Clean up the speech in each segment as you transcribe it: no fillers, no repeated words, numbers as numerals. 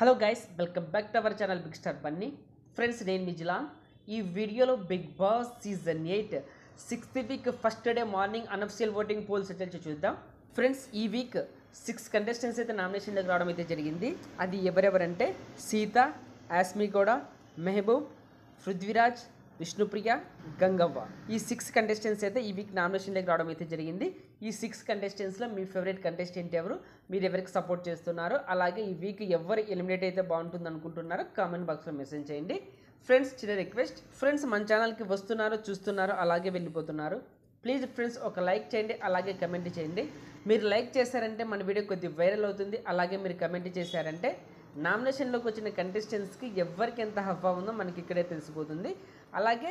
Hello guys, welcome back to our channel Big Star Bunny. Friends, నేను మీ జిలాన్. ఈ వీడియోలో Big Boss season 8 6th week first day morning unofficial voting polls అయితే చూద్దాం. Friends, ఈ week 6 contestants అయితే నామినేషన్లోకి రావడం అయితే జరిగింది. అది ఎవరెవరంటే సీత, యాస్మి గౌడ, మెహబూబ్, పృథ్వీరాజ్, విష్ణుప్రియ, గంగవ్వ. ఈ 6 కంటెస్టెంట్స్ అయితే ఈ వీక్ నామినేషన్లోకి రావడం అయితే జరిగింది. ఈ 6 కంటెస్టెంట్స్లో మీ ఫేవరెట్ కంటెస్టెంట్ ఎవరు, మీరు ఎవరికి సపోర్ట్ చేస్తున్నారు, అలాగే ఈ వీక్ ఎవరు ఎలిమినేట్ అయితే బాగుంటుంది అనుకుంటున్నారో కామెంట్ బాక్స్లో మెసేజ్ చేయండి. ఫ్రెండ్స్, చిన్న రిక్వెస్ట్, ఫ్రెండ్స్ మన ఛానల్కి వస్తున్నారు, చూస్తున్నారు, అలాగే వెళ్ళిపోతున్నారు. ప్లీజ్ ఫ్రెండ్స్ ఒక లైక్ చేయండి, అలాగే కమెంట్ చేయండి. మీరు లైక్ చేశారంటే మన వీడియో కొద్దిగా వైరల్ అవుతుంది. అలాగే మీరు కమెంట్ చేశారంటే నామినేషన్లోకి వచ్చిన కంటెస్టెంట్స్కి ఎవరికి ఎంత హవా ఉందో మనకి ఇక్కడే తెలిసిపోతుంది. అలాగే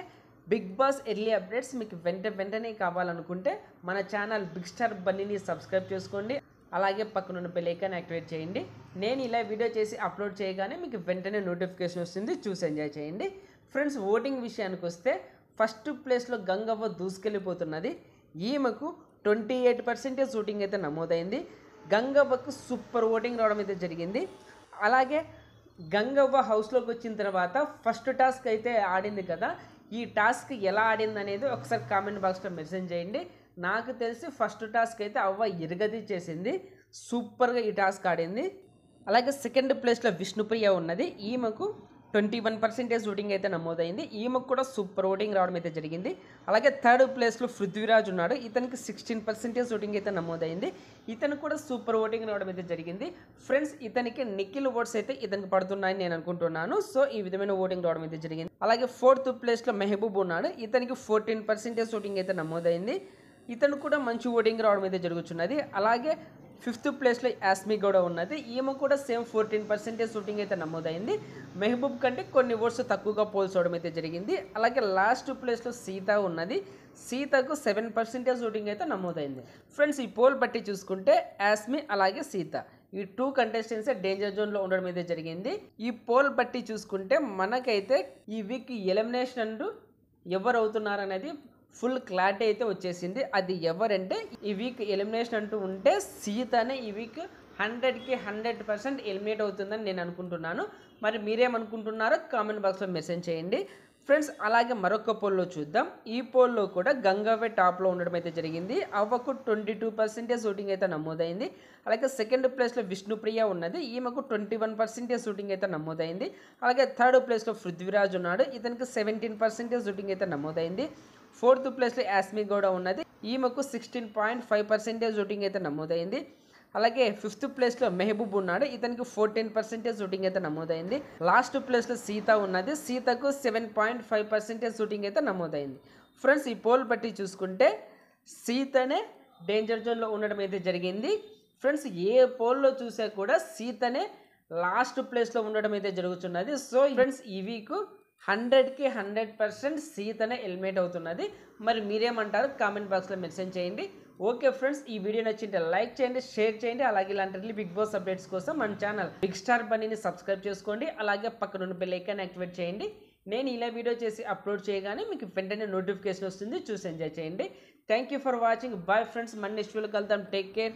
బిగ్ బాస్ ఎర్లీ అప్డేట్స్ మీకు వెంటనే కావాలనుకుంటే మన ఛానల్ బిగ్ స్టార్ బన్నీని సబ్స్క్రైబ్ చేసుకోండి. అలాగే పక్కనున్న బెల్ ఐకాన్ యాక్టివేట్ చేయండి. నేను ఇలా వీడియో చేసి అప్లోడ్ చేయగానే మీకు వెంటనే నోటిఫికేషన్ వస్తుంది, చూసి ఎంజాయ్ చేయండి. ఫ్రెండ్స్, ఓటింగ్ విషయానికి వస్తే ఫస్ట్ ప్లేస్లో గంగవ్వ దూసుకెళ్ళిపోతున్నది. ఈమెకు 28% ఓటింగ్ అయితే నమోదైంది. గంగవ్వకు సూపర్ ఓటింగ్ రావడం అయితే జరిగింది. అలాగే గంగవ్వ హౌస్లోకి వచ్చిన తర్వాత ఫస్ట్ టాస్క్ అయితే ఆడింది కదా, ఈ టాస్క్ ఎలా ఆడింది అనేది ఒకసారి కామెంట్ బాక్స్లో మెసేజ్ చేయండి. నాకు తెలిసి ఫస్ట్ టాస్క్ అయితే అవ్వ ఇరగది చేసింది, సూపర్గా ఈ టాస్క్ ఆడింది. అలాగే సెకండ్ ప్లేస్లో విష్ణుప్రియ ఉన్నది. ఈమెకు 21% ఓటింగ్ అయితే నమోదైంది. ఈమెకు కూడా సూపర్ ఓటింగ్ రావడం అయితే జరిగింది. అలాగే థర్డ్ ప్లేస్లో పృథ్వీరాజ్ ఉన్నాడు. ఇతనికి 16% ఓటింగ్ అయితే నమోదైంది. ఇతను కూడా సూపర్ ఓటింగ్ రావడం అయితే జరిగింది. ఫ్రెండ్స్, ఇతనికి నిఖిల్ ఓట్స్ అయితే ఇతనికి పడుతున్నాయని నేను అనుకుంటున్నాను. సో ఈ విధమైన ఓటింగ్ రావడం అయితే జరిగింది. అలాగే ఫోర్త్ ప్లేస్లో మెహబూబ్ ఉన్నాడు. ఇతనికి 14% ఓటింగ్ అయితే నమోదైంది. ఇతను కూడా మంచి ఓటింగ్ రావడం అయితే జరుగుతున్నది. అలాగే ఫిఫ్త్ ప్లేస్లో యాస్మి గౌడ ఉన్నది. ఈమె కూడా సేమ్ 14% ఓటింగ్ అయితే నమోదైంది. మెహబూబ్ కంటే కొన్ని ఓట్స్ తక్కువగా పోల్స్ అవడం అయితే జరిగింది. అలాగే లాస్ట్ ప్లేస్లో సీత ఉన్నది. సీతకు 7% ఓటింగ్ అయితే నమోదైంది. ఫ్రెండ్స్, ఈ పోల్ బట్టి చూసుకుంటే యాస్మి అలాగే సీత ఈ 2 కంటెస్టెంట్స్ డేంజర్ జోన్లో ఉండడం అయితే జరిగింది. ఈ పోల్ బట్టి చూసుకుంటే మనకైతే ఈ వీక్ ఎలిమినేషన్ అంటూ ఎవరు అవుతున్నారు అనేది ఫుల్ క్లారిటీ అయితే వచ్చేసింది. అది ఎవరంటే ఈ వీక్ ఎలిమినేషన్ అంటూ ఉంటే సీతనే ఈ వీక్ 100కి 100% ఎలిమినేట్ అవుతుందని నేను అనుకుంటున్నాను. మరి మీరేమనుకుంటున్నారో కామెంట్ బాక్స్లో మెసేజ్ చేయండి. ఫ్రెండ్స్, అలాగే మరొక పోల్లో చూద్దాం. ఈ పోల్లో కూడా గంగవ్వ టాప్లో ఉండడం అయితే జరిగింది. అవ్వకు 22% ఓటింగ్ అయితే నమోదైంది. అలాగే సెకండ్ ప్లేస్లో విష్ణుప్రియ ఉన్నది. ఈమెకు 21% ఓటింగ్ అయితే నమోదైంది. అలాగే థర్డ్ ప్లేస్లో పృథ్వీరాజ్ ఉన్నాడు. ఇతనికి 17% ఓటింగ్ అయితే నమోదైంది. ఫోర్త్ ప్లేస్లో యాస్మి గౌడ ఉన్నది. ఈమెకు 16.5% ఓటింగ్ అయితే నమోదైంది. అలాగే ఫిఫ్త్ ప్లేస్లో మెహబూబ్ ఉన్నాడు. ఇతనికి 14% ఓటింగ్ అయితే నమోదైంది. లాస్ట్ ప్లేస్లో సీత ఉన్నది. సీతకు 7.5% ఓటింగ్ అయితే నమోదైంది. ఫ్రెండ్స్, ఈ పోల్ బట్టి చూసుకుంటే సీతనే డేంజర్ జోన్లో ఉండడం అయితే జరిగింది. ఫ్రెండ్స్, ఏ పోల్లో చూసా కూడా సీతనే లాస్ట్ ప్లేస్లో ఉండడం అయితే జరుగుతున్నది. సో ఫ్రెండ్స్, ఈ వీక్ 100కి 100% సీతనే ఎలిమినేట్ అవుతున్నది. మరి మీరేమంటారు కామెంట్ బాక్స్లో మెన్షన్ చేయండి. ఓకే ఫ్రెండ్స్, ఈ వీడియో నచ్చింటే లైక్ చేయండి, షేర్ చేయండి. అలాగే ఇలాంటి బిగ్ బాస్ అప్డేట్స్ కోసం మన ఛానల్ బిగ్ స్టార్ బన్నీని సబ్స్క్రైబ్ చేసుకోండి. అలాగే పక్కనున్న బెల్ ఐకాన్ యాక్టివేట్ చేయండి. నేను ఇలా వీడియో చేసి అప్లోడ్ చేయగానే మీకు వెంటనే నోటిఫికేషన్ వస్తుంది, చూసి ఎంజాయ్ చేయండి. Thank you for watching. Bye friends, మన నెక్స్ట్ వీడియోకి వెళ్తాం. Take care.